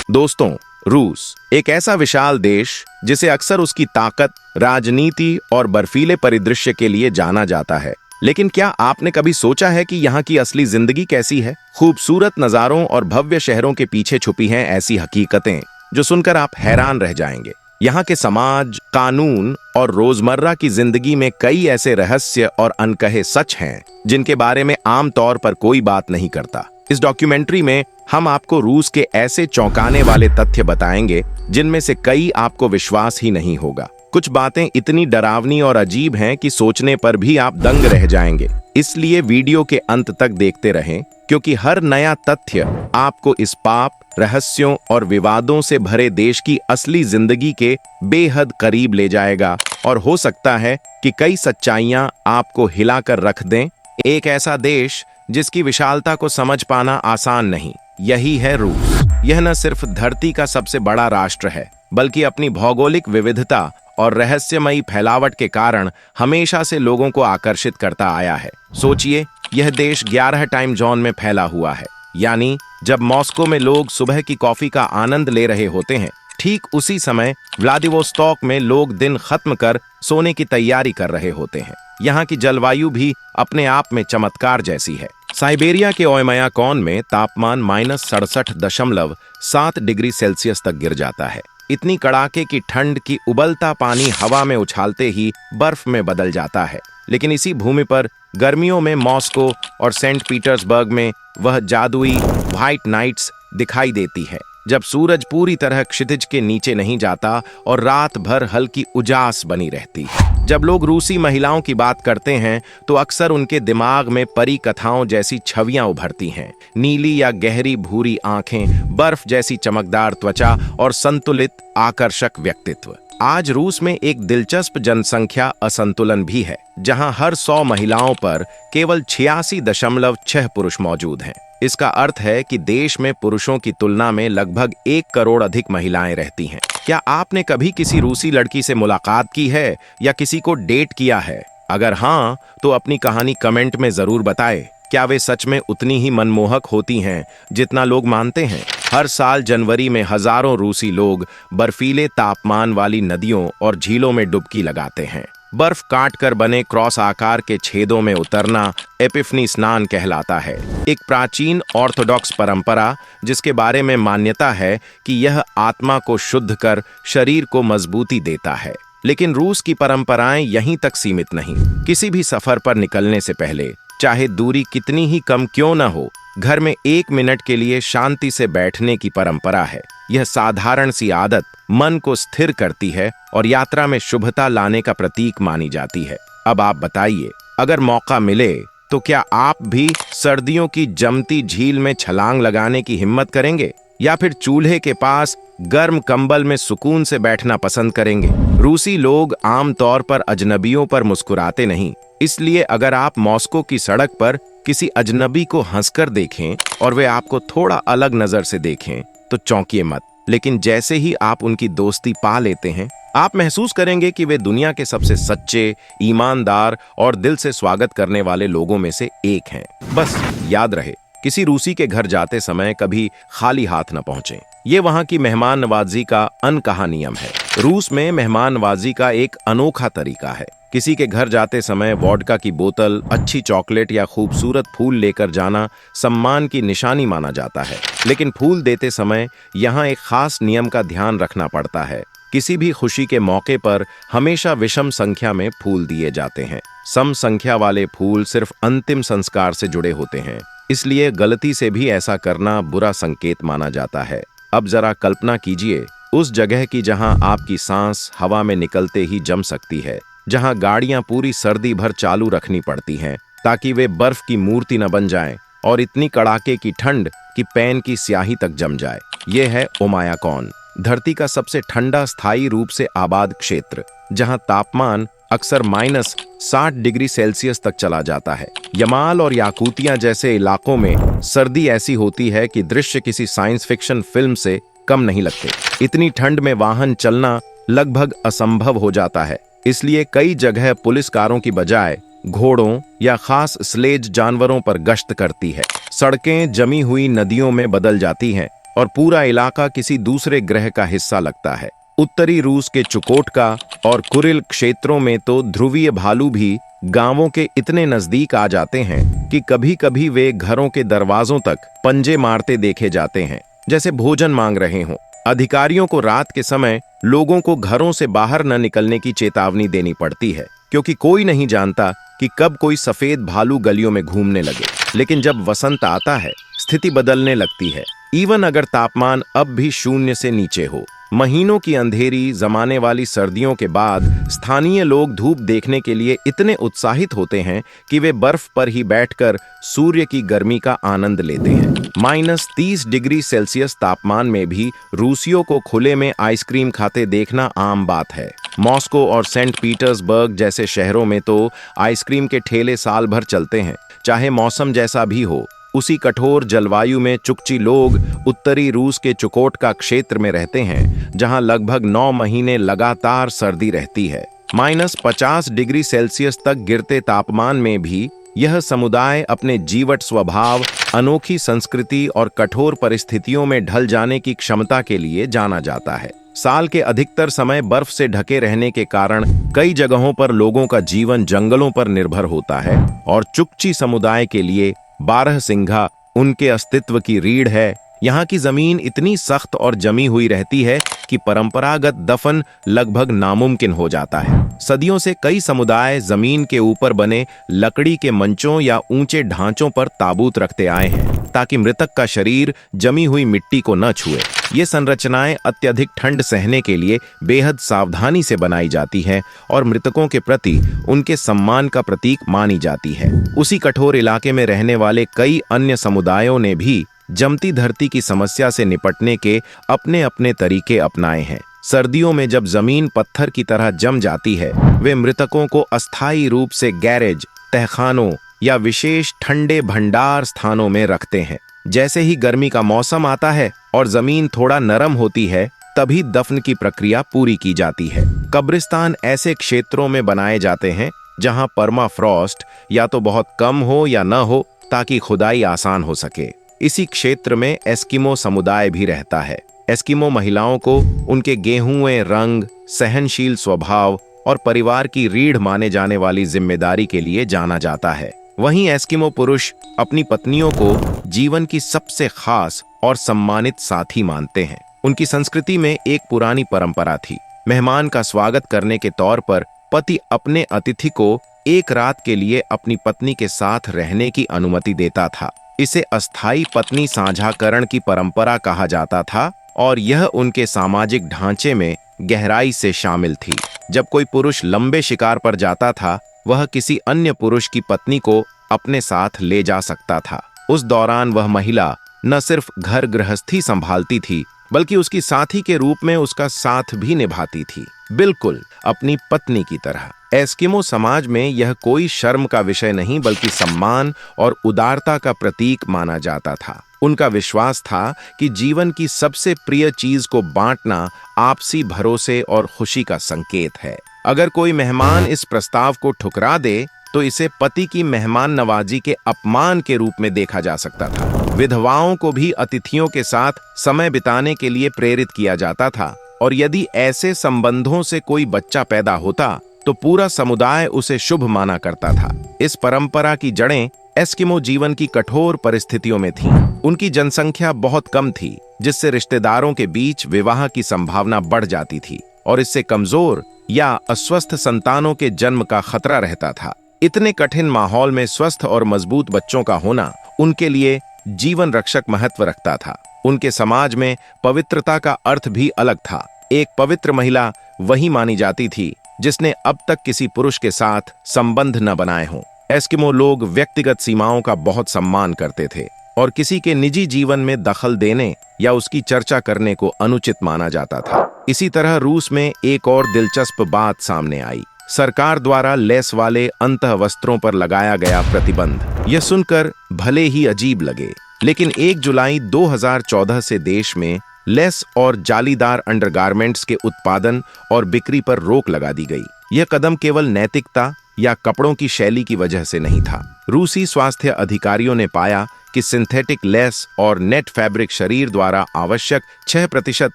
दोस्तों, रूस एक ऐसा विशाल देश जिसे अक्सर उसकी ताकत, राजनीति और बर्फीले परिदृश्य के लिए जाना जाता है। लेकिन क्या आपने कभी सोचा है कि यहाँ की असली जिंदगी कैसी है? खूबसूरत नज़ारों और भव्य शहरों के पीछे छुपी हैं ऐसी हकीकतें जो सुनकर आप हैरान रह जाएंगे। यहाँ के समाज, कानून और रोजमर्रा की जिंदगी में कई ऐसे रहस्य और अनकहे सच हैं जिनके बारे में आम तौर पर कोई बात नहीं करता। इस डॉक्यूमेंट्री में हम आपको रूस के ऐसे चौंकाने वाले तथ्य बताएंगे जिनमें से कई आपको विश्वास ही नहीं होगा। कुछ बातें इतनी डरावनी और अजीब हैं कि सोचने पर भी आप दंग रह जाएंगे। इसलिए वीडियो के अंत तक देखते रहें, क्योंकि हर नया तथ्य आपको इस पाप, रहस्यों और विवादों से भरे देश की असली जिंदगी के बेहद करीब ले जाएगा और हो सकता है कि कई सच्चाइयां आपको हिलाकर रख दें। एक ऐसा देश जिसकी विशालता को समझ पाना आसान नहीं, यही है रूस। यह न सिर्फ धरती का सबसे बड़ा राष्ट्र है, बल्कि अपनी भौगोलिक विविधता और रहस्यमयी फैलावट के कारण हमेशा से लोगों को आकर्षित करता आया है। सोचिए, यह देश 11 टाइम जोन में फैला हुआ है, यानी जब मॉस्को में लोग सुबह की कॉफी का आनंद ले रहे होते हैं, ठीक उसी समय व्लादिवोस्तोक में लोग दिन खत्म कर सोने की तैयारी कर रहे होते हैं। यहाँ की जलवायु भी अपने आप में चमत्कार जैसी है। साइबेरिया के ओयमयाकॉन में तापमान -67.7 डिग्री सेल्सियस तक गिर जाता है। इतनी कड़ाके की ठंड की उबलता पानी हवा में उछालते ही बर्फ में बदल जाता है। लेकिन इसी भूमि पर गर्मियों में मॉस्को और सेंट पीटर्सबर्ग में वह जादुई व्हाइट नाइट्स दिखाई देती है, जब सूरज पूरी तरह क्षितिज के नीचे नहीं जाता और रात भर हल्की उजास बनी रहती है। जब लोग रूसी महिलाओं की बात करते हैं तो अक्सर उनके दिमाग में परी कथाओं जैसी छवियां उभरती हैं। नीली या गहरी भूरी आंखें, बर्फ जैसी चमकदार त्वचा और संतुलित आकर्षक व्यक्तित्व। आज रूस में एक दिलचस्प जनसंख्या असंतुलन भी है, जहां हर 100 महिलाओं पर केवल 86.6 पुरुष मौजूद हैं। इसका अर्थ है कि देश में पुरुषों की तुलना में लगभग 1 करोड़ अधिक महिलाएं रहती हैं। क्या आपने कभी किसी रूसी लड़की से मुलाकात की है या किसी को डेट किया है? अगर हाँ, तो अपनी कहानी कमेंट में जरूर बताएं। क्या वे सच में उतनी ही मनमोहक होती हैं जितना लोग मानते हैं? हर साल जनवरी में हजारों रूसी लोग बर्फीले तापमान वाली नदियों और झीलों में डुबकी लगाते हैं। बर्फ काट कर बने क्रॉस आकार के छेदों में उतरना एपिफनी स्नान कहलाता है, एक प्राचीन ऑर्थोडॉक्स परंपरा जिसके बारे में मान्यता है कि यह आत्मा को शुद्ध कर शरीर को मजबूती देता है। लेकिन रूस की परंपराएं यहीं तक सीमित नहीं। किसी भी सफर पर निकलने से पहले, चाहे दूरी कितनी ही कम क्यों न हो, घर में 1 मिनट के लिए शांति से बैठने की परंपरा है। यह साधारण सी आदत मन को स्थिर करती है और यात्रा में शुभता लाने का प्रतीक मानी जाती है। अब आप बताइए, अगर मौका मिले तो क्या आप भी सर्दियों की जमती झील में छलांग लगाने की हिम्मत करेंगे या फिर चूल्हे के पास गर्म कंबल में सुकून से बैठना पसंद करेंगे? रूसी लोग आमतौर पर अजनबियों पर मुस्कुराते नहीं, इसलिए अगर आप मॉस्को की सड़क पर किसी अजनबी को हंसकर देखें और वे आपको थोड़ा अलग नजर से देखें तो चौंकिए मत। लेकिन जैसे ही आप उनकी दोस्ती पा लेते हैं, आप महसूस करेंगे कि वे दुनिया के सबसे सच्चे, ईमानदार और दिल से स्वागत करने वाले लोगों में से एक हैं। बस याद रहे, किसी रूसी के घर जाते समय कभी खाली हाथ न पहुंचें। ये वहां की मेहमान नवाजी का अनकहा नियम है। रूस में मेहमान नवाजी का एक अनोखा तरीका है। किसी के घर जाते समय वोडका की बोतल, अच्छी चॉकलेट या खूबसूरत फूल लेकर जाना सम्मान की निशानी माना जाता है। लेकिन फूल देते समय यहाँ एक खास नियम का ध्यान रखना पड़ता है। किसी भी खुशी के मौके पर हमेशा विषम संख्या में फूल दिए जाते हैं। सम संख्या वाले फूल सिर्फ अंतिम संस्कार से जुड़े होते हैं, इसलिए गलती से भी ऐसा करना बुरा संकेत माना जाता है। अब जरा कल्पना कीजिए उस जगह की जहां आपकी सांस हवा में निकलते ही जम सकती है, जहां गाड़ियां पूरी सर्दी भर चालू रखनी पड़ती हैं ताकि वे बर्फ की मूर्ति न बन जाएं और इतनी कड़ाके की ठंड कि पैन की स्याही तक जम जाए। यह है ओमायाकॉन, धरती का सबसे ठंडा स्थायी रूप से आबाद क्षेत्र, जहां तापमान अक्सर -60 डिग्री सेल्सियस तक चला जाता है। यमाल और याकूतिया जैसे इलाकों में सर्दी ऐसी होती है कि दृश्य किसी साइंस फिक्शन फिल्म से कम नहीं लगते। इतनी ठंड में वाहन चलना लगभग असंभव हो जाता है, इसलिए कई जगह पुलिस कारों की बजाय घोड़ों या खास स्लेज जानवरों पर गश्त करती है। सड़कें जमी हुई नदियों में बदल जाती हैं और पूरा इलाका किसी दूसरे ग्रह का हिस्सा लगता है। उत्तरी रूस के चुकोटका और कुरिल क्षेत्रों में तो ध्रुवीय भालू भी गांवों के इतने नजदीक आ जाते हैं कि कभी-कभी वे घरों के दरवाजों तक पंजे मारते देखे जाते हैं, जैसे भोजन मांग रहे हों। अधिकारियों को रात के समय लोगों को घरों से बाहर न निकलने की चेतावनी देनी पड़ती है, क्योंकि कोई नहीं जानता कि कब कोई सफेद भालू गलियों में घूमने लगे। लेकिन जब वसंत आता है, स्थिति बदलने लगती है। इवन अगर तापमान अब भी 0 से नीचे हो, महीनों की अंधेरी जमाने वाली सर्दियों के बाद स्थानीय लोग धूप देखने के लिए इतने उत्साहित होते हैं कि वे बर्फ पर ही बैठकर सूर्य की गर्मी का आनंद लेते हैं। -30 डिग्री सेल्सियस तापमान में भी रूसियों को खुले में आइसक्रीम खाते देखना आम बात है। मॉस्को और सेंट पीटर्सबर्ग जैसे शहरों में तो आइसक्रीम के ठेले साल भर चलते हैं, चाहे मौसम जैसा भी हो। उसी कठोर जलवायु में चुकची लोग उत्तरी रूस के चुकोटका क्षेत्र में रहते हैं, जहां लगभग 9 महीने लगातार सर्दी रहती है। -50 डिग्री सेल्सियस तक गिरते तापमान में भी यह समुदाय अपने जीवट स्वभाव, अनोखी संस्कृति और कठोर परिस्थितियों में ढल जाने की क्षमता के लिए जाना जाता है। साल के अधिकतर समय बर्फ से ढके रहने के कारण कई जगहों पर लोगों का जीवन जंगलों पर निर्भर होता है और चुकची समुदाय के लिए बारहसिंघा उनके अस्तित्व की रीढ़ है। यहाँ की जमीन इतनी सख्त और जमी हुई रहती है कि परंपरागत दफन लगभग नामुमकिन हो जाता है। सदियों से कई समुदाय जमीन के ऊपर बने लकड़ी के मंचों या ऊंचे ढांचों पर ताबूत रखते आए हैं, ताकि मृतक का शरीर जमी हुई मिट्टी को न छुए। ये संरचनाएं अत्यधिक ठंड सहने के लिए बेहद सावधानी से बनाई जाती हैं और मृतकों के प्रति उनके सम्मान का प्रतीक मानी जाती है। उसी कठोर इलाके में रहने वाले कई अन्य समुदायों ने भी जमती धरती की समस्या से निपटने के अपने अपने तरीके अपनाए हैं। सर्दियों में जब जमीन पत्थर की तरह जम जाती है, वे मृतकों को अस्थायी रूप से गैरेज, तहखानों या विशेष ठंडे भंडार स्थानों में रखते हैं। जैसे ही गर्मी का मौसम आता है और जमीन थोड़ा नरम होती है, तभी दफन की प्रक्रिया पूरी की जाती है। कब्रिस्तान ऐसे क्षेत्रों में बनाए जाते हैं जहां परमाफ्रॉस्ट या तो बहुत कम हो या न हो, ताकि खुदाई आसान हो सके। इसी क्षेत्र में एस्किमो समुदाय भी रहता है। एस्किमो महिलाओं को उनके गेहूंए रंग, सहनशील स्वभाव और परिवार की रीढ़ माने जाने वाली जिम्मेदारी के लिए जाना जाता है। वहीं एस्किमो पुरुष अपनी पत्नियों को जीवन की सबसे खास और सम्मानित साथी मानते हैं। उनकी संस्कृति में एक पुरानी परंपरा थी। मेहमान का स्वागत करने के तौर पर पति अपने अतिथि को एक रात के लिए अपनी पत्नी के साथ रहने की अनुमति देता था। इसे अस्थायी पत्नी साझाकरण की परंपरा कहा जाता था और यह उनके सामाजिक ढांचे में गहराई से शामिल थी। जब कोई पुरुष लंबे शिकार पर जाता था, वह किसी अन्य पुरुष की पत्नी को अपने साथ ले जा सकता था। उस दौरान वह महिला न सिर्फ घर गृहस्थी संभालती थी, बल्कि उसकी साथी के रूप में उसका साथ भी निभाती थी, बिल्कुल अपनी पत्नी की तरह। एस्किमो समाज में यह कोई शर्म का विषय नहीं, बल्कि सम्मान और उदारता का प्रतीक माना जाता था। उनका विश्वास था कि जीवन की सबसे प्रिय चीज को बांटना आपसी भरोसे और खुशी का संकेत है। अगर कोई मेहमान इस प्रस्ताव को ठुकरा दे, तो इसे पति की मेहमान नवाजी के अपमान के रूप में देखा जा सकता था। विधवाओं को भी अतिथियों के साथ समय बिताने के लिए प्रेरित किया जाता था, और यदि ऐसे संबंधों से कोई बच्चा पैदा होता, तो पूरा समुदाय उसे शुभ माना करता था। इस परंपरा की जड़ें एस्किमो जीवन की कठोर परिस्थितियों में थीं। उनकी जनसंख्या बहुत कम थी, जिससे रिश्तेदारों के बीच विवाह की संभावना बढ़ जाती थी और इससे कमजोर या अस्वस्थ संतानों के जन्म का खतरा रहता था। इतने कठिन माहौल में स्वस्थ और मजबूत बच्चों का होना उनके लिए जीवन रक्षक महत्व रखता था। उनके समाज में पवित्रता का अर्थ भी अलग था। एक पवित्र महिला वही मानी जाती थी जिसने अब तक किसी पुरुष के साथ संबंध न बनाए हों। एस्किमो लोग व्यक्तिगत सीमाओं का बहुत सम्मान करते थे और किसी के निजी जीवन में दखल देने या उसकी चर्चा करने को अनुचित माना जाता था। इसी तरह रूस में एक और दिलचस्प बात सामने आई। सरकार द्वारा लेस वाले अंतः वस्त्रों पर लगाया गया प्रतिबंध। यह सुनकर भले ही अजीब लगे, लेकिन 1 जुलाई 2014 से देश में लेस और जालीदार अंडरगारमेंट्स के उत्पादन और बिक्री पर रोक लगा दी गई। यह कदम केवल नैतिकता या कपड़ों की शैली की वजह से नहीं था। रूसी स्वास्थ्य अधिकारियों ने पाया कि कि सिंथेटिक लेस और नेट फैब्रिक शरीर द्वारा आवश्यक 6%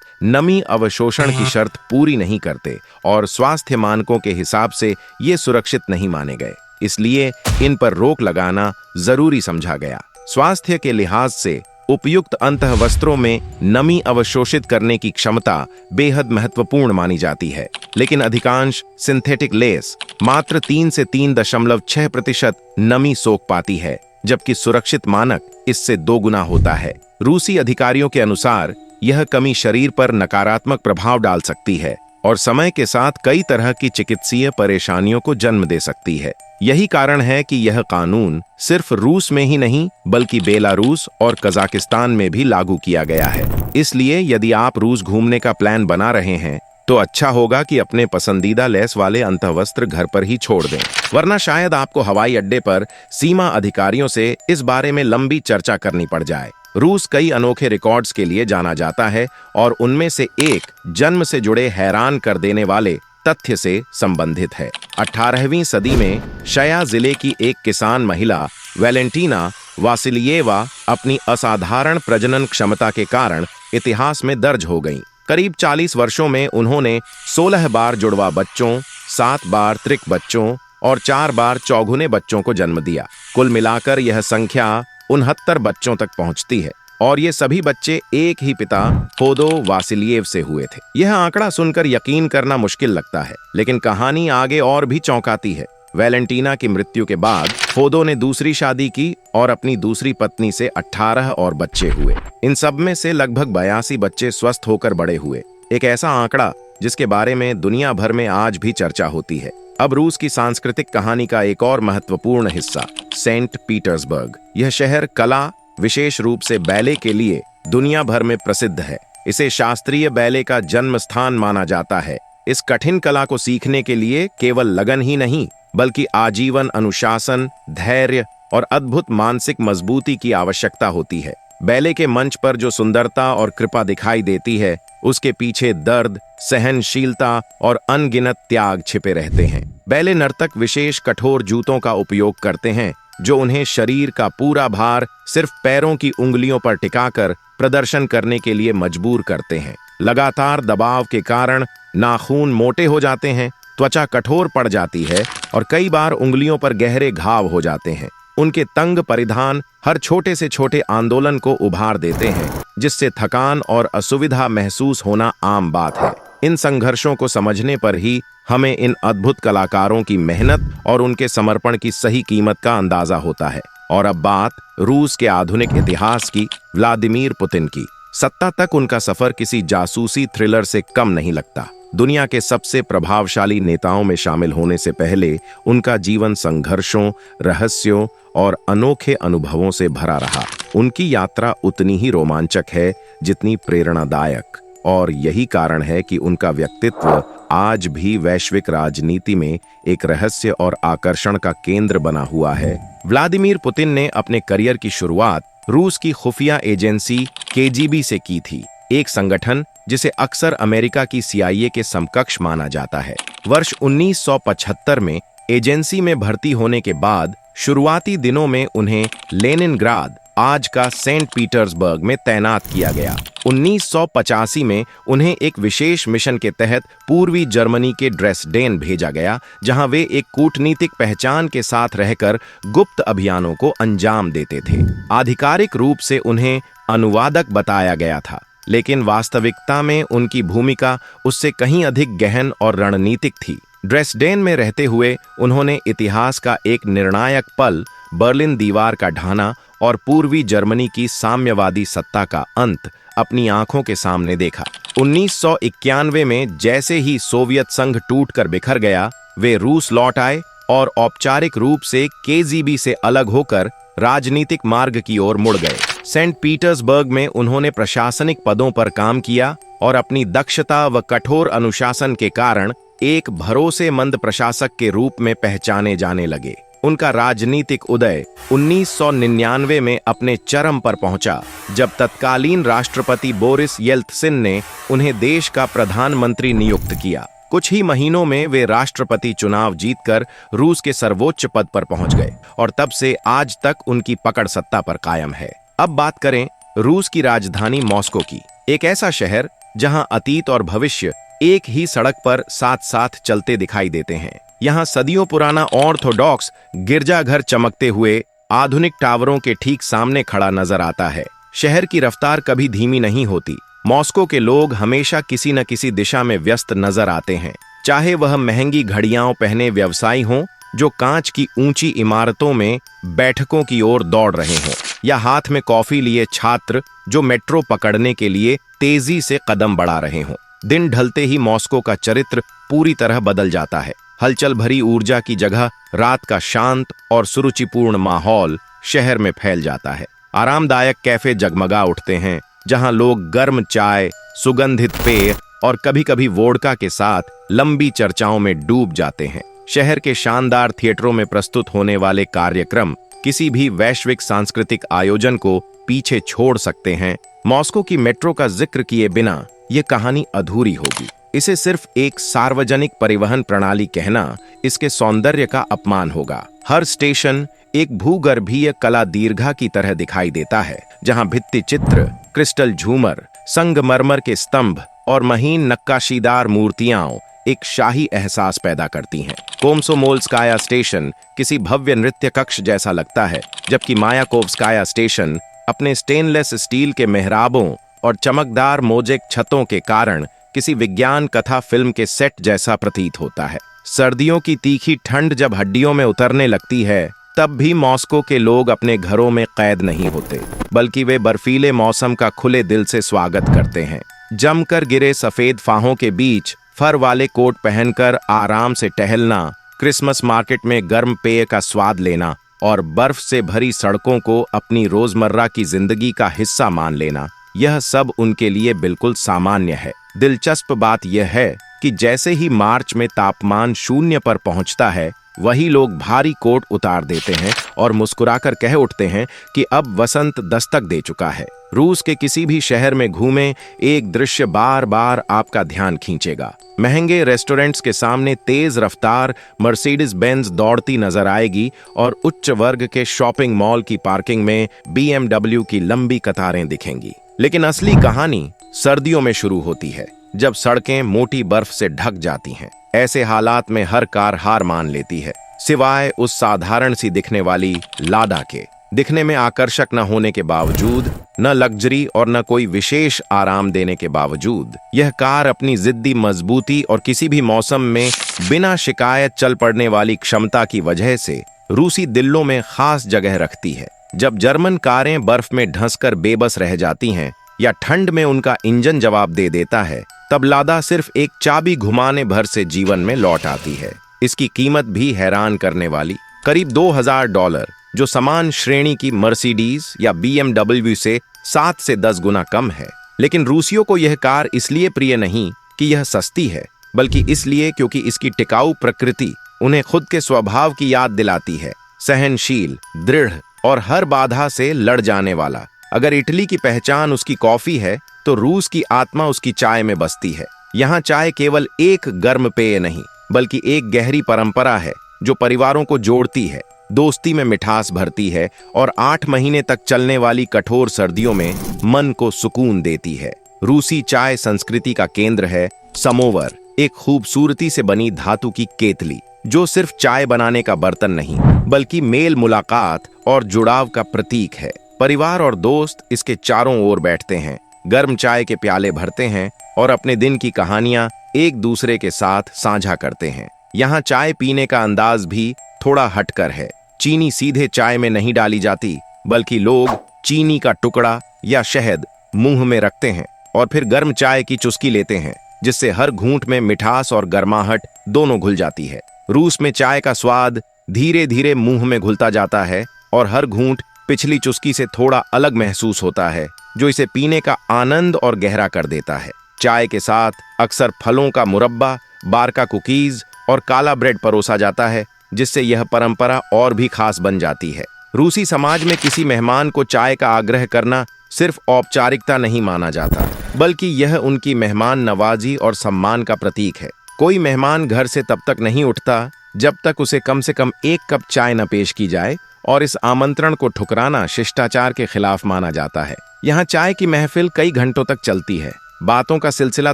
नमी अवशोषण की शर्त पूरी नहीं करते और स्वास्थ्य मानकों के हिसाब से ये सुरक्षित नहीं माने गए। इसलिए इन पर रोक लगाना जरूरी समझा गया। स्वास्थ्य के लिहाज से उपयुक्त अंतः वस्त्रों में नमी अवशोषित करने की क्षमता बेहद महत्वपूर्ण मानी जाती है, लेकिन अधिकांश सिंथेटिक लेस मात्र 3 से 3.6% नमी सोख पाती है, जबकि सुरक्षित मानक इससे 2 गुना होता है। रूसी अधिकारियों के अनुसार यह कमी शरीर पर नकारात्मक प्रभाव डाल सकती है और समय के साथ कई तरह की चिकित्सीय परेशानियों को जन्म दे सकती है। यही कारण है कि यह कानून सिर्फ रूस में ही नहीं बल्कि बेलारूस और कजाकिस्तान में भी लागू किया गया है। इसलिए यदि आप रूस घूमने का प्लान बना रहे हैं तो अच्छा होगा कि अपने पसंदीदा लेस वाले अंतःवस्त्र घर पर ही छोड़ दें, वरना शायद आपको हवाई अड्डे पर सीमा अधिकारियों से इस बारे में लंबी चर्चा करनी पड़ जाए। रूस कई अनोखे रिकॉर्ड्स के लिए जाना जाता है और उनमें से एक जन्म से जुड़े हैरान कर देने वाले तथ्य से संबंधित है। 18वीं सदी में शया जिले की एक किसान महिला वैलेंटीना वासिलिएवा अपनी असाधारण प्रजनन क्षमता के कारण इतिहास में दर्ज हो गईं। करीब 40 वर्षों में उन्होंने 16 बार जुड़वा बच्चों, 7 बार त्रिक बच्चों और 4 बार चौगुने बच्चों को जन्म दिया। कुल मिलाकर यह संख्या 69 बच्चों तक पहुंचती है और ये सभी बच्चे एक ही पिता फोदो वासिलिएव से हुए थे। यह आंकड़ा सुनकर यकीन करना मुश्किल लगता है, लेकिन कहानी आगे और भी चौंकाती है। वैलेंटीना की मृत्यु के बाद फोदो ने दूसरी शादी की और अपनी दूसरी पत्नी से 18 और बच्चे हुए। इन सब में से लगभग 82 बच्चे स्वस्थ होकर बड़े हुए, एक ऐसा आंकड़ा जिसके बारे में दुनिया भर में आज भी चर्चा होती है। अब रूस की सांस्कृतिक कहानी का एक और महत्वपूर्ण हिस्सा, सेंट पीटर्सबर्ग। यह शहर कला, विशेष रूप से बैले के लिए दुनिया भर में प्रसिद्ध है। इसे शास्त्रीय बैले का जन्म स्थान माना जाता है। इस कठिन कला को सीखने के लिए केवल लगन ही नहीं बल्कि आजीवन अनुशासन, धैर्य और अद्भुत मानसिक मजबूती की आवश्यकता होती है। बैले के मंच पर जो सुंदरता और कृपा दिखाई देती है, उसके पीछे दर्द, सहनशीलता और अनगिनत त्याग छिपे रहते हैं। बैले नर्तक विशेष कठोर जूतों का उपयोग करते हैं जो उन्हें शरीर का पूरा भार सिर्फ पैरों की उंगलियों पर टिकाकर प्रदर्शन करने के लिए मजबूर करते हैं। लगातार दबाव के कारण नाखून मोटे हो जाते हैं, त्वचा कठोर पड़ जाती है और कई बार उंगलियों पर गहरे घाव हो जाते हैं। उनके तंग परिधान हर छोटे से छोटे आंदोलन को उभार देते हैं, जिससे थकान और असुविधा महसूस होना आम बात है। इन संघर्षों को समझने पर ही हमें इन अद्भुत कलाकारों की मेहनत और उनके समर्पण की सही कीमत का अंदाजा होता है। और अब बात रूस के आधुनिक इतिहास की, व्लादिमीर पुतिन की। सत्ता तक उनका सफर किसी जासूसी थ्रिलर से कम नहीं लगता। दुनिया के सबसे प्रभावशाली नेताओं में शामिल होने से पहले उनका जीवन संघर्षों, रहस्यों और अनोखे अनुभवों से भरा रहा। उनकी यात्रा उतनी ही रोमांचक है जितनी प्रेरणादायक, और यही कारण है कि उनका व्यक्तित्व आज भी वैश्विक राजनीति में एक रहस्य और आकर्षण का केंद्र बना हुआ है। व्लादिमीर पुतिन ने अपने करियर की शुरुआत रूस की खुफिया एजेंसी केजीबी से की थी, एक संगठन जिसे अक्सर अमेरिका की CIA के समकक्ष माना जाता है। वर्ष 1975 में एजेंसी में भर्ती होने के बाद शुरुआती दिनों में उन्हें लेनिनग्राद, आज का सेंट पीटर्सबर्ग में तैनात किया गया। 1985 में उन्हें एक विशेष मिशन के तहत पूर्वी जर्मनी के ड्रेसडेन भेजा गया, जहां वे एक कूटनीतिक पहचान के साथ रहकर गुप्त अभियानों को अंजाम देते थे। आधिकारिक रूप से उन्हें अनुवादक बताया गया था, लेकिन वास्तविकता में उनकी भूमिका उससे कहीं अधिक गहन और रणनीतिक थी। ड्रेसडेन में रहते हुए उन्होंने इतिहास का एक निर्णायक पल, बर्लिन दीवार का ढहना और पूर्वी जर्मनी की साम्यवादी सत्ता का अंत अपनी आंखों के सामने देखा। 1991 में जैसे ही सोवियत संघ टूटकर बिखर गया, वे रूस लौट आए और औपचारिक रूप से केजीबी से अलग होकर राजनीतिक मार्ग की ओर मुड़ गए। सेंट पीटर्सबर्ग में उन्होंने प्रशासनिक पदों पर काम किया और अपनी दक्षता व कठोर अनुशासन के कारण एक भरोसेमंद प्रशासक के रूप में पहचाने जाने लगे। उनका राजनीतिक उदय 1999 में अपने चरम पर पहुंचा, जब तत्कालीन राष्ट्रपति बोरिस येल्त्सिन ने उन्हें देश का प्रधानमंत्री नियुक्त किया। कुछ ही महीनों में वे राष्ट्रपति चुनाव जीतकर रूस के सर्वोच्च पद पर पहुंच गए और तब से आज तक उनकी पकड़ सत्ता पर कायम है। अब बात करें रूस की राजधानी मॉस्को की, एक ऐसा शहर जहां अतीत और भविष्य एक ही सड़क पर साथ साथ चलते दिखाई देते हैं। यहाँ सदियों पुराना ऑर्थोडॉक्स गिरजाघर चमकते हुए आधुनिक टावरों के ठीक सामने खड़ा नजर आता है। शहर की रफ्तार कभी धीमी नहीं होती। मॉस्को के लोग हमेशा किसी न किसी दिशा में व्यस्त नजर आते हैं, चाहे वह महंगी घड़ियां पहने व्यवसायी हों जो कांच की ऊंची इमारतों में बैठकों की ओर दौड़ रहे हों, या हाथ में कॉफी लिए छात्र जो मेट्रो पकड़ने के लिए तेजी से कदम बढ़ा रहे हों। दिन ढलते ही मॉस्को का चरित्र पूरी तरह बदल जाता है। हलचल भरी ऊर्जा की जगह रात का शांत और सुरुचिपूर्ण माहौल शहर में फैल जाता है। आरामदायक कैफे जगमगा उठते हैं, जहां लोग गर्म चाय, सुगंधित पेय और कभी-कभी वोडका के साथ लंबी चर्चाओं में डूब जाते हैं। शहर के शानदार थिएटरों में प्रस्तुत होने वाले कार्यक्रम किसी भी वैश्विक सांस्कृतिक आयोजन को पीछे छोड़ सकते हैं। मॉस्को की मेट्रो का जिक्र किए बिना ये कहानी अधूरी होगी। इसे सिर्फ एक सार्वजनिक परिवहन प्रणाली कहना इसके सौंदर्य का अपमान होगा। हर स्टेशन एक भूगर्भीय कला दीर्घा की तरह दिखाई देता है, जहां भित्ति चित्र, क्रिस्टल झूमर, संगमरमर के स्तंभ और महीन नक्काशीदार मूर्तियां एक शाही एहसास पैदा करती हैं। कोमसोमोल्स्काया स्टेशन किसी भव्य नृत्य कक्ष जैसा लगता है, जबकि मायाकोव्स्काया स्टेशन अपने स्टेनलेस स्टील के मेहराबों और चमकदार मोजेक छतों के कारण किसी विज्ञान कथा फिल्म के सेट जैसा प्रतीत होता है। सर्दियों की तीखी ठंड जब हड्डियों में उतरने लगती है, तब भी मॉस्को के लोग अपने घरों में कैद नहीं होते, बल्कि वे बर्फीले मौसम का खुले दिल से स्वागत करते हैं। जमकर गिरे सफेद फाहों के बीच फर वाले कोट पहनकर आराम से टहलना, क्रिसमस मार्केट में गर्म पेय का स्वाद लेना और बर्फ से भरी सड़कों को अपनी रोजमर्रा की जिंदगी का हिस्सा मान लेना, यह सब उनके लिए बिल्कुल सामान्य है। दिलचस्प बात यह है कि जैसे ही मार्च में तापमान 0 पर पहुंचता है, वही लोग भारी कोट उतार देते हैं और मुस्कुराकर कह उठते हैं कि अब वसंत दस्तक दे चुका है। रूस के किसी भी शहर में घूमें, एक दृश्य बार बार आपका ध्यान खींचेगा। महंगे रेस्टोरेंट्स के सामने तेज रफ्तार मर्सिडीज बेंज दौड़ती नजर आएगी और उच्च वर्ग के शॉपिंग मॉल की पार्किंग में BMW की लंबी कतारें दिखेंगी। लेकिन असली कहानी सर्दियों में शुरू होती है, जब सड़कें मोटी बर्फ से ढक जाती हैं। ऐसे हालात में हर कार हार मान लेती है, सिवाय उस साधारण सी दिखने वाली लाडा के। दिखने में आकर्षक न होने के बावजूद, न लग्जरी और न कोई विशेष आराम देने के बावजूद, यह कार अपनी जिद्दी मजबूती और किसी भी मौसम में बिना शिकायत चल पड़ने वाली क्षमता की वजह से रूसी दिलों में खास जगह रखती है। जब जर्मन कारें बर्फ में ढंसकर बेबस रह जाती हैं या ठंड में उनका इंजन जवाब दे देता है, तब लादा सिर्फ एक चाबी घुमाने भर से जीवन में लौट आती है। इसकी कीमत भी हैरान करने वाली, करीब $2000, जो समान श्रेणी की मर्सिडीज या BMW से 7 से 10 गुना कम है। लेकिन रूसियों को यह कार इसलिए प्रिय नहीं कि यह सस्ती है, बल्कि इसलिए क्योंकि इसकी टिकाऊ प्रकृति उन्हें खुद के स्वभाव की याद दिलाती है। सहनशील, दृढ़ और हर बाधा से लड़ जाने वाला। अगर इटली की पहचान उसकी कॉफी है, तो रूस की आत्मा उसकी चाय में बसती है। यहाँ चाय केवल एक गर्म पेय नहीं, बल्कि एक गहरी परंपरा है जो परिवारों को जोड़ती है, दोस्ती में मिठास भरती है और 8 महीने तक चलने वाली कठोर सर्दियों में मन को सुकून देती है। रूसी चाय संस्कृति का केंद्र है समोवर, एक खूबसूरती से बनी धातु की केतली, जो सिर्फ चाय बनाने का बर्तन नहीं, बल्कि मेल मुलाकात और जुड़ाव का प्रतीक है। परिवार और दोस्त इसके चारों ओर बैठते हैं, गर्म चाय के प्याले भरते हैं और अपने दिन की कहानियां एक दूसरे के साथ साझा करते हैं। यहाँ चाय पीने का अंदाज भी थोड़ा हटकर है। चीनी सीधे चाय में नहीं डाली जाती, बल्कि लोग चीनी का टुकड़ा या शहद मुंह में रखते हैं और फिर गर्म चाय की चुस्की लेते हैं, जिससे हर घूंट में मिठास और गर्माहट दोनों घुल जाती है। रूस में चाय का स्वाद धीरे धीरे मुंह में घुलता जाता है और हर घूंट पिछली चुस्की से थोड़ा अलग महसूस होता है, जो इसे पीने का आनंद और गहरा कर देता है। चाय के साथ अक्सर फलों का मुरब्बा, बारका कुकीज और काला ब्रेड परोसा जाता है, जिससे यह परंपरा और भी खास बन जाती है। रूसी समाज में किसी मेहमान को चाय का आग्रह करना सिर्फ औपचारिकता नहीं माना जाता, बल्कि यह उनकी मेहमान नवाजी और सम्मान का प्रतीक है। कोई मेहमान घर से तब तक नहीं उठता जब तक उसे कम से कम 1 कप चाय न पेश की जाए, और इस आमंत्रण को ठुकराना शिष्टाचार के खिलाफ माना जाता है। यहाँ चाय की महफिल कई घंटों तक चलती है, बातों का सिलसिला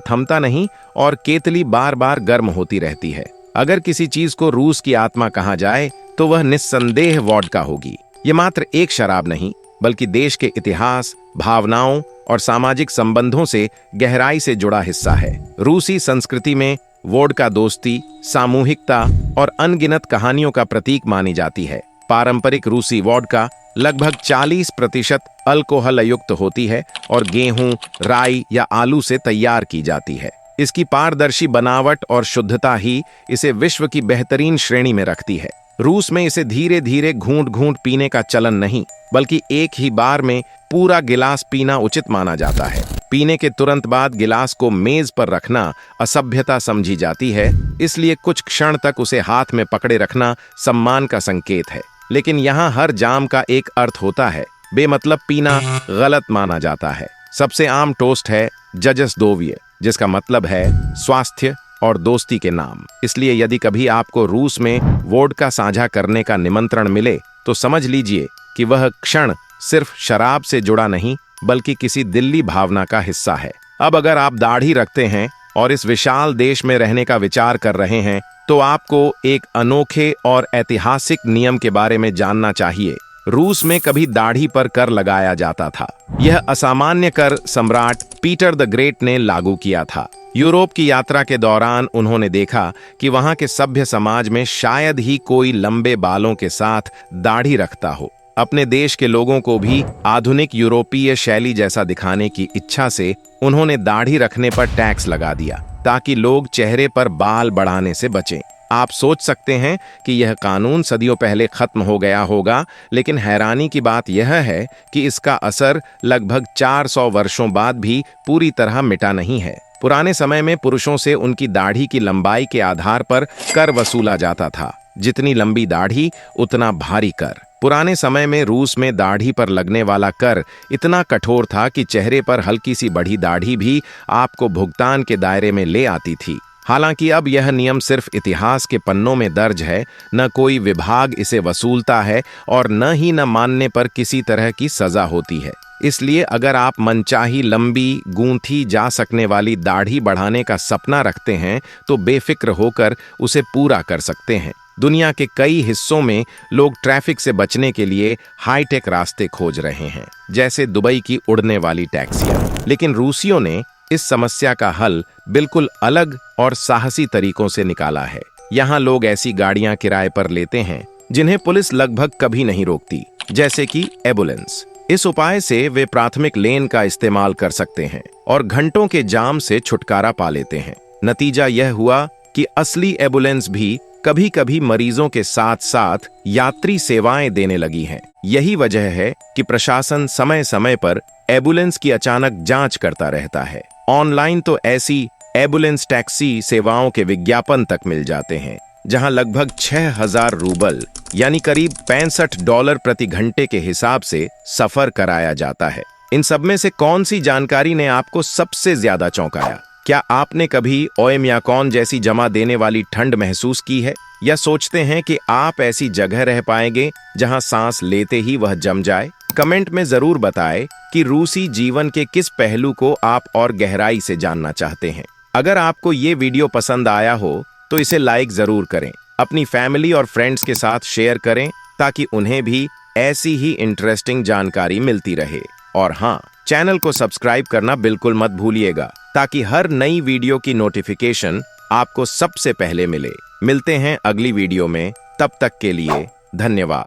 थमता नहीं और केतली बार बार गर्म होती रहती है। अगर किसी चीज को रूस की आत्मा कहा जाए तो वह निस्संदेह वोडका होगी। ये मात्र एक शराब नहीं, बल्कि देश के इतिहास, भावनाओं और सामाजिक संबंधों से गहराई से जुड़ा हिस्सा है। रूसी संस्कृति में वोडका दोस्ती, सामूहिकता और अनगिनत कहानियों का प्रतीक मानी जाती है। पारंपरिक रूसी वोडका लगभग 40% अल्कोहल युक्त होती है और गेहूं, राई या आलू से तैयार की जाती है। इसकी पारदर्शी बनावट और शुद्धता ही इसे विश्व की बेहतरीन श्रेणी में रखती है। रूस में इसे धीरे धीरे घूंट घूंट पीने का चलन नहीं, बल्कि एक ही बार में पूरा गिलास पीना उचित माना जाता है। पीने के तुरंत बाद गिलास को मेज पर रखना असभ्यता समझी जाती है, इसलिए कुछ क्षण तक उसे हाथ में पकड़े रखना सम्मान का संकेत है। लेकिन यहाँ हर जाम का एक अर्थ होता है। बेमतलब पीना गलत माना जाता है। सबसे आम टोस्ट है जजस दोविये, जिसका मतलब है स्वास्थ्य और दोस्ती के नाम। इसलिए यदि कभी आपको रूस में वोडका साझा करने का निमंत्रण मिले तो समझ लीजिए कि वह क्षण सिर्फ शराब से जुड़ा नहीं, बल्कि किसी दिल्ली भावना का हिस्सा है। अब अगर आप दाढ़ी रखते हैं और इस विशाल देश में रहने का विचार कर रहे हैं तो आपको एक अनोखे और ऐतिहासिक नियम के बारे में जानना चाहिए। रूस में कभी दाढ़ी पर कर लगाया जाता था। यह असामान्य कर सम्राट पीटर द ग्रेट ने लागू किया था। यूरोप की यात्रा के दौरान उन्होंने देखा कि वहां के सभ्य समाज में शायद ही कोई लंबे बालों के साथ दाढ़ी रखता हो। अपने देश के लोगों को भी आधुनिक यूरोपीय शैली जैसा दिखाने की इच्छा से उन्होंने दाढ़ी रखने पर टैक्स लगा दिया, ताकि लोग चेहरे पर बाल बढ़ाने से बचें। आप सोच सकते हैं कि यह कानून सदियों पहले खत्म हो गया होगा, लेकिन हैरानी की बात यह है कि इसका असर लगभग 400 वर्षों बाद भी पूरी तरह मिटा नहीं है। पुराने समय में पुरुषों से उनकी दाढ़ी की लंबाई के आधार पर कर वसूला जाता था। जितनी लंबी दाढ़ी उतना भारी कर। पुराने समय में रूस में दाढ़ी पर लगने वाला कर इतना कठोर था कि चेहरे पर हल्की सी बढ़ी दाढ़ी भी आपको भुगतान के दायरे में ले आती थी। हालांकि अब यह नियम सिर्फ इतिहास के पन्नों में दर्ज है, न कोई विभाग इसे वसूलता है और न ही न मानने पर किसी तरह की सजा होती है। इसलिए अगर आप मनचाही लंबी, गूंथी जा सकने वाली दाढ़ी बढ़ाने का सपना रखते हैं तो बेफिक्र होकर उसे पूरा कर सकते हैं। दुनिया के कई हिस्सों में लोग ट्रैफिक से बचने के लिए हाईटेक रास्ते खोज रहे हैं, जैसे दुबई की उड़ने वाली टैक्सियां। लेकिन रूसियों ने इस समस्या का हल बिल्कुल अलग और साहसी तरीकों से निकाला है। यहाँ लोग ऐसी गाड़ियां किराए पर लेते हैं जिन्हें पुलिस लगभग कभी नहीं रोकती, जैसे कि एम्बुलेंस। इस उपाय से वे प्राथमिक लेन का इस्तेमाल कर सकते हैं और घंटों के जाम से छुटकारा पा लेते हैं। नतीजा यह हुआ कि असली एम्बुलेंस भी कभी कभी मरीजों के साथ साथ यात्री सेवाएं देने लगी हैं। यही वजह है कि प्रशासन समय समय पर एम्बुलेंस की अचानक जांच करता रहता है। ऑनलाइन तो ऐसी एम्बुलेंस टैक्सी सेवाओं के विज्ञापन तक मिल जाते हैं, जहां लगभग 6000 रूबल यानी करीब $65 प्रति घंटे के हिसाब से सफर कराया जाता है। इन सब में से कौन सी जानकारी ने आपको सबसे ज्यादा चौंकाया? क्या आपने कभी ओएम्याकॉन जैसी जमा देने वाली ठंड महसूस की है, या सोचते हैं कि आप ऐसी जगह रह पाएंगे जहां सांस लेते ही वह जम जाए? कमेंट में जरूर बताएं कि रूसी जीवन के किस पहलू को आप और गहराई से जानना चाहते हैं। अगर आपको ये वीडियो पसंद आया हो तो इसे लाइक जरूर करें, अपनी फैमिली और फ्रेंड्स के साथ शेयर करें ताकि उन्हें भी ऐसी ही इंटरेस्टिंग जानकारी मिलती रहे। और हाँ, चैनल को सब्सक्राइब करना बिल्कुल मत भूलिएगा ताकि हर नई वीडियो की नोटिफिकेशन आपको सबसे पहले मिले। मिलते हैं अगली वीडियो में, तब तक के लिए धन्यवाद।